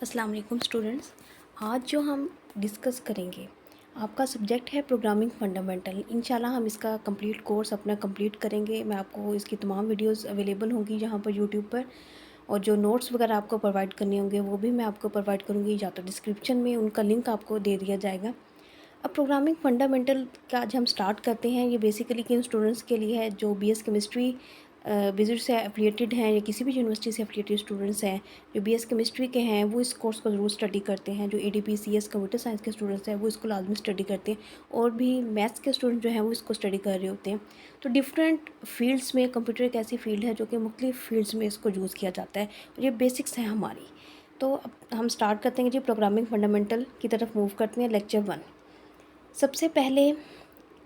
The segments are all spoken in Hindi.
अस्सलाम वालेकुम स्टूडेंट्स। आज जो हम डिस्कस करेंगे आपका सब्जेक्ट है प्रोग्रामिंग फंडामेंटल। इंशाल्लाह हम इसका कंप्लीट कोर्स अपना कंप्लीट करेंगे। मैं आपको इसकी तमाम वीडियोस अवेलेबल होंगी यहाँ पर यूट्यूब पर, और जो नोट्स वगैरह आपको प्रोवाइड करने होंगे वो भी मैं आपको प्रोवाइड करूँगी, या तो डिस्क्रिप्शन में उनका लिंक आपको दे दिया जाएगा। अब प्रोग्रामिंग फंडामेंटल का आज हम स्टार्ट करते हैं। ये बेसिकली किन स्टूडेंट्स के लिए है जो बीएस केमिस्ट्री विजिट से एफिलिएटेड हैं, या किसी भी यूनिवर्सिटी से एफिलिएटेड स्टूडेंट्स हैं जो बीएस केमिस्ट्री के हैं, वो इस कोर्स को ज़रूर स्टडी करते हैं। जो एडीपी सीएस कंप्यूटर साइंस के स्टूडेंट्स हैं वो इसको लाजमी स्टडी करते हैं, और भी मैथ्स के स्टूडेंट जो हैं वो इसको स्टडी कर रहे होते हैं। तो डिफरेंट फील्ड्स में कंप्यूटर एक ऐसी फील्ड है जो कि मुख्तलिफ फील्ड्स में इसको यूज़ किया जाता है, और ये बेसिक्स हैं हमारी। तो अब हम स्टार्ट करते हैं जी, प्रोग्रामिंग फंडामेंटल की तरफ मूव करते हैं। लेक्चर 1। सबसे पहले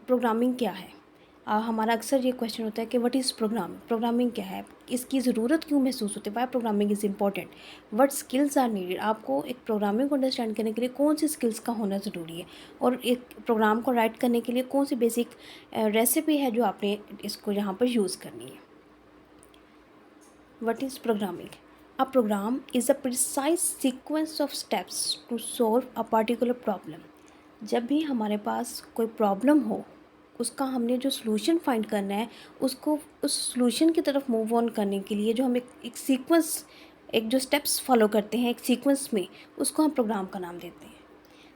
प्रोग्रामिंग क्या है? हमारा अक्सर ये क्वेश्चन होता है कि व्हाट इज़ प्रोग्रामिंग, प्रोग्रामिंग क्या है, इसकी ज़रूरत क्यों महसूस होती है, why programming is important, what skills are needed. आपको एक प्रोग्रामिंग को अंडरस्टैंड करने के लिए कौन सी स्किल्स का होना ज़रूरी है, और एक प्रोग्राम को राइट करने के लिए कौन सी बेसिक रेसिपी है जो आपने इसको यहाँ पर यूज़ करनी है। What is programming? A program is a precise sequence of steps to solve a particular problem. जब भी हमारे पास कोई प्रॉब्लम हो, उसका हमने जो सॉल्यूशन फाइंड करना है, उसको उस सॉल्यूशन की तरफ मूव ऑन करने के लिए जो हम एक सीक्वेंस, एक जो स्टेप्स फॉलो करते हैं एक सीक्वेंस में, उसको हम प्रोग्राम का नाम देते हैं।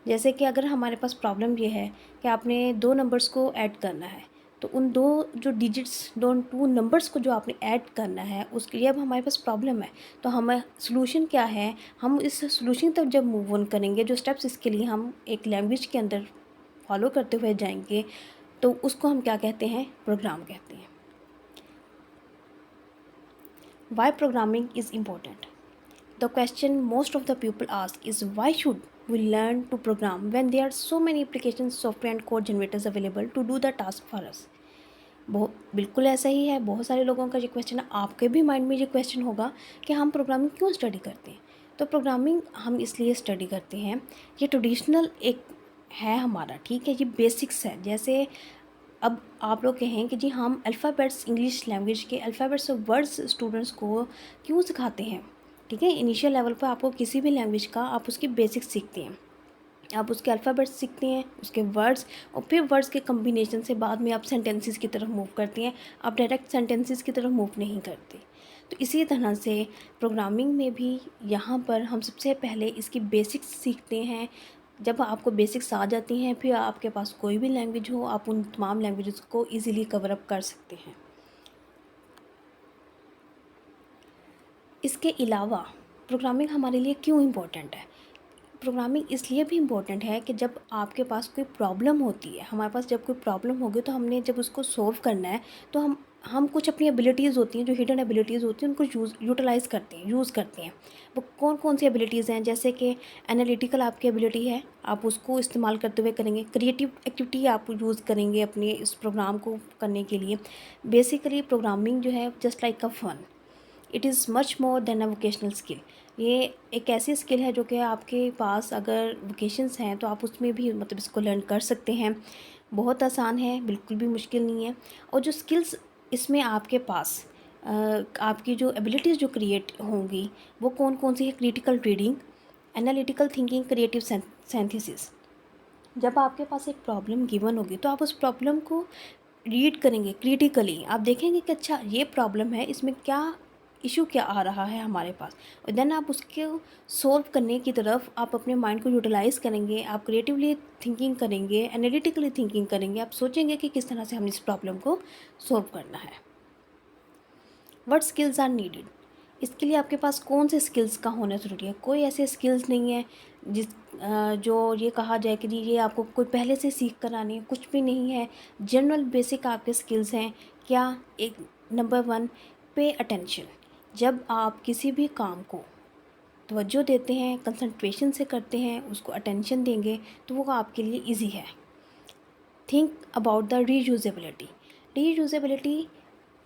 जैसे कि अगर हमारे पास प्रॉब्लम ये है कि आपने दो नंबर्स को ऐड करना है, तो उन दो जो डिजिट्स, टू नंबर्स को जो आपने ऐड करना है, उसके लिए अब हमारे पास प्रॉब्लम है। तो हमें सॉल्यूशन क्या है, हम इस सॉल्यूशन तक जब मूव ऑन करेंगे, जो स्टेप्स इसके लिए हम एक लैंग्वेज के अंदर फॉलो करते हुए जाएंगे, तो उसको हम क्या कहते हैं, प्रोग्राम कहते हैं। Why programming is important? The question most of the people ask is, why should we learn to program when there are so many applications, software and code generators available to do the task for us? बिल्कुल ऐसा ही है। बहुत सारे लोगों का ये क्वेश्चन है, आपके भी माइंड में ये क्वेश्चन होगा कि हम प्रोग्रामिंग क्यों स्टडी करते हैं। तो प्रोग्रामिंग हम इसलिए स्टडी करते हैं, ये ट्रेडिशनल एक है हमारा, ठीक है, ये बेसिक्स है। जैसे अब आप लोग कहें कि जी हम अल्फ़ाबेट्स, इंग्लिश लैंग्वेज के अल्फ़ाबेट्स और वर्ड्स स्टूडेंट्स को क्यों सिखाते हैं, ठीक है। इनिशियल लेवल पर आपको किसी भी लैंग्वेज का आप उसकी बेसिक्स सीखते हैं, आप उसके अल्फ़ाबेट्स सीखते हैं, उसके वर्ड्स, और फिर वर्ड्स के कम्बिनेशन से बाद में आप सेंटेंसेस की तरफ मूव करते हैं। आप डायरेक्ट सेंटेंसेस की तरफ मूव नहीं करते। तो इसी तरह से प्रोग्रामिंग में भी यहाँ पर हम सबसे पहले इसकी बेसिक्स सीखते हैं। जब आपको बेसिक्स आ जाती हैं, फिर आपके पास कोई भी लैंग्वेज हो, आप उन तमाम लैंग्वेजेस को ईज़िली कवर अप कर सकते हैं। इसके अलावा प्रोग्रामिंग हमारे लिए क्यों इम्पोर्टेंट है? प्रोग्रामिंग इसलिए भी इम्पोर्टेंट है कि जब आपके पास कोई प्रॉब्लम होती है, हमारे पास जब कोई प्रॉब्लम होगी, तो हमने जब उसको सॉल्व करना है, तो हम कुछ अपनी एबिलिटीज़ होती हैं, जो हिडन एबिलिटीज़ होती हैं, उनको यूटिलाइज़ करते हैं, यूज़ करते हैं। वो कौन कौन सी एबिलिटीज़ हैं? जैसे कि एनालिटिकल आपकी एबिलिटी है, आप उसको इस्तेमाल करते हुए करेंगे। क्रिएटिव एक्टिविटी आप यूज़ करेंगे अपने इस प्रोग्राम को करने के लिए। बेसिकली प्रोग्रामिंग जो है just like a fun, it is much more than a vocational skill. ये एक ऐसी स्किल है जो कि आपके पास अगर वोकेशंस हैं तो आप उसमें भी मतलब इसको लर्न कर सकते हैं। बहुत आसान है, बिल्कुल भी मुश्किल नहीं है। और जो स्किल्स इसमें आपके पास आपकी जो एबिलिटीज़ जो क्रिएट होंगी, वो कौन कौन सी है? Critical reading, analytical thinking, creative synthesis. जब आपके पास एक प्रॉब्लम गिवन होगी, तो आप उस प्रॉब्लम को रीड करेंगे क्रिटिकली। आप देखेंगे कि अच्छा ये प्रॉब्लम है, इसमें क्या इशू क्या आ रहा है हमारे पास, और देन आप उसको सॉल्व करने की तरफ आप अपने माइंड को यूटिलाइज़ करेंगे। आप क्रिएटिवली थिंकिंग करेंगे, एनालिटिकली थिंकिंग करेंगे। आप सोचेंगे कि किस तरह से हमने इस प्रॉब्लम को सॉल्व करना है। What skills are needed? इसके लिए आपके पास कौन से स्किल्स का होना ज़रूरी है? कोई ऐसे स्किल्स नहीं है जो ये कहा जाए कि जी ये आपको कोई पहले से सीख कर आनी है, कुछ भी नहीं है। जनरल बेसिक आपके स्किल्स हैं। क्या? एक, नंबर 1, पे अटेंशन। जब आप किसी भी काम को तवज्जो देते हैं, कंसंट्रेशन से करते हैं, उसको अटेंशन देंगे, तो वो आपके लिए ईजी है। Think about the reusability. Reusability,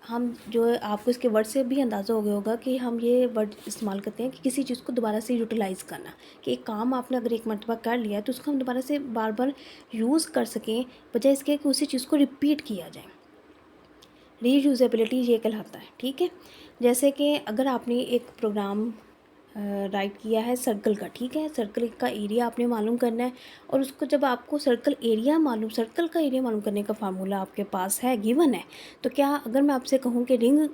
हम जो है आपको इसके वर्ड से भी अंदाज़ा हो गया होगा कि हम ये वर्ड इस्तेमाल करते हैं कि किसी चीज़ को दोबारा से यूटिलाइज़ करना, कि एक काम आपने अगर एक मरतबा कर लिया तो उसको हम दोबारा से बार बार यूज़ कर सकें, बजाय इसके कि उसी चीज़ को रिपीट किया जाए। रीयूजेबिलिटी ये कहलाता है, ठीक है। जैसे कि अगर आपने एक प्रोग्राम राइट किया है सर्कल का, ठीक है। सर्कल का एरिया आपने मालूम करना है और उसको जब आपको सर्कल का एरिया मालूम करने का फार्मूला आपके पास है, गिवन है, तो क्या अगर मैं आपसे कहूँ कि रिंग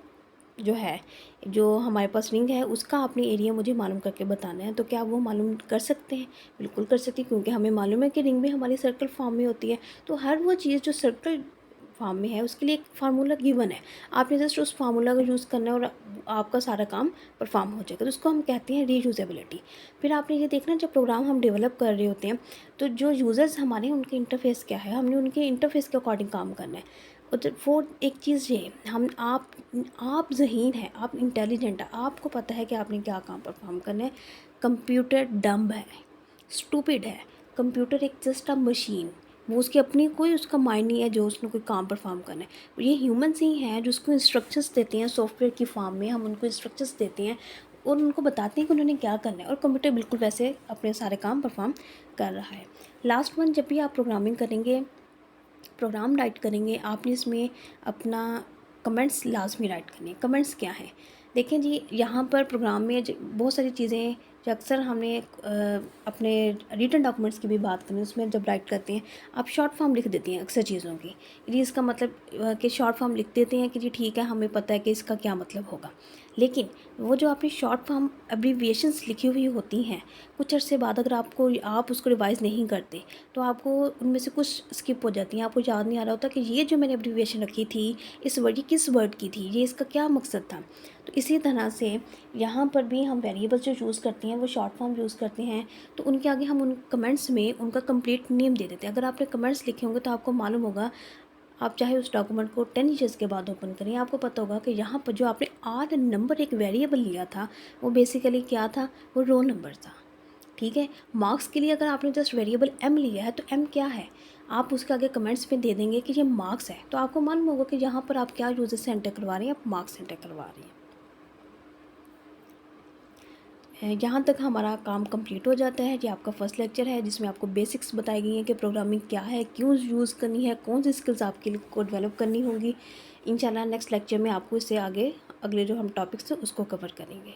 जो है, जो हमारे पास रिंग है उसका आपने एरिया मुझे मालूम करके बताना है, तो क्या आप वो मालूम कर सकते हैं? बिल्कुल कर सकते हैं, क्योंकि हमें मालूम है कि रिंग भी हमारी सर्कल फॉर्म में होती है। तो हर वो चीज़ जो सर्कल फॉर्म में है उसके लिए एक फार्मूला गिवन है, आपने जस्ट उस फार्मूला को यूज़ करना है और आपका सारा काम परफॉर्म हो जाएगा। तो उसको हम कहते हैं रीयूजेबिलिटी। फिर आपने ये देखना, जब प्रोग्राम हम डेवलप कर रहे होते हैं तो जो यूज़र्स हमारे उनके इंटरफेस क्या है, हमने उनके इंटरफेस के अकॉर्डिंग काम करना है। और जब वो एक चीज़ ये हम आप ज़हीन हैं, आप इंटेलिजेंट हैं, आपको पता है कि आपने क्या काम परफॉर्म करना है। कंप्यूटर डम्ब है, स्टूपिड है। कंप्यूटर एक जस्ट अ मशीन, वो उसकी अपनी कोई उसका माइंड नहीं है जो उसने कोई काम परफॉर्म करना है। ये ह्यूमंस ही हैं जो उसको इंस्ट्रक्शंस देते हैं, सॉफ्टवेयर की फॉर्म में हम उनको इंस्ट्रक्शंस देते हैं और उनको बताते हैं कि उन्होंने क्या करना है, और कंप्यूटर बिल्कुल वैसे अपने सारे काम परफॉर्म कर रहा है। लास्ट वन, जब भी आप प्रोग्रामिंग करेंगे, प्रोग्राम राइट करेंगे, आपने इसमें अपना कमेंट्स लाजमी राइट करने हैं। कमेंट्स क्या हैं? देखें जी, यहाँ पर प्रोग्राम में बहुत सारी चीज़ें जो अक्सर हमने अपने रिटन डॉक्यूमेंट्स की भी बात करें, उसमें जब राइट करते हैं आप शॉर्ट फॉर्म लिख देते हैं अक्सर चीज़ों की। जी इसका मतलब कि शॉर्ट फॉर्म लिख देते हैं कि जी ठीक है, हमें पता है कि इसका क्या मतलब होगा। लेकिन वो जो आपने शॉर्ट फॉर्म एब्रीविएशंस लिखी हुई होती हैं, कुछ अर्से बाद अगर आप उसको रिवाइज़ नहीं करते तो आपको उनमें से कुछ स्किप हो जाती हैं, आपको याद नहीं आ रहा होता कि ये जो मैंने एब्रीविएशन रखी थी, इस वर्ड, ये किस वर्ड की थी, ये इसका क्या मकसद था। तो इसी तरह से यहाँ पर भी हम वेरिएबल्स जो यूज़ करते हैं वो शॉर्ट फॉर्म यूज़ करते हैं, तो उनके आगे हम उन कमेंट्स में उनका कंप्लीट नेम दे देते हैं। अगर आपने कमेंट्स लिखे होंगे तो आपको मालूम होगा, आप चाहे उस डॉक्यूमेंट को 10 ईयर्स के बाद ओपन करें, आपको पता होगा कि यहाँ पर जो आपने आर नंबर एक वेरिएबल लिया था वो बेसिकली क्या था, वो रोल नंबर था, ठीक है। मार्क्स के लिए अगर आपने जस्ट वेरिएबल एम लिया है तो एम क्या है, आप उसके आगे कमेंट्स में दे देंगे कि ये मार्क्स है, तो आपको मालूम होगा कि यहाँ पर आप क्या यूज़र से एंटर करवा रहे हैं, आप मार्क्स एंटर करवा रहे हैं। यहाँ तक हमारा काम कंप्लीट हो जाता है। ये आपका फर्स्ट लेक्चर है जिसमें आपको बेसिक्स बताई गई हैं कि प्रोग्रामिंग क्या है, क्यों यूज़ करनी है, कौन सी स्किल्स आपके लिए को डेवलप करनी होगी। इंशाल्लाह नेक्स्ट लेक्चर में आपको इससे आगे अगले जो हम टॉपिक्स हैं उसको कवर करेंगे।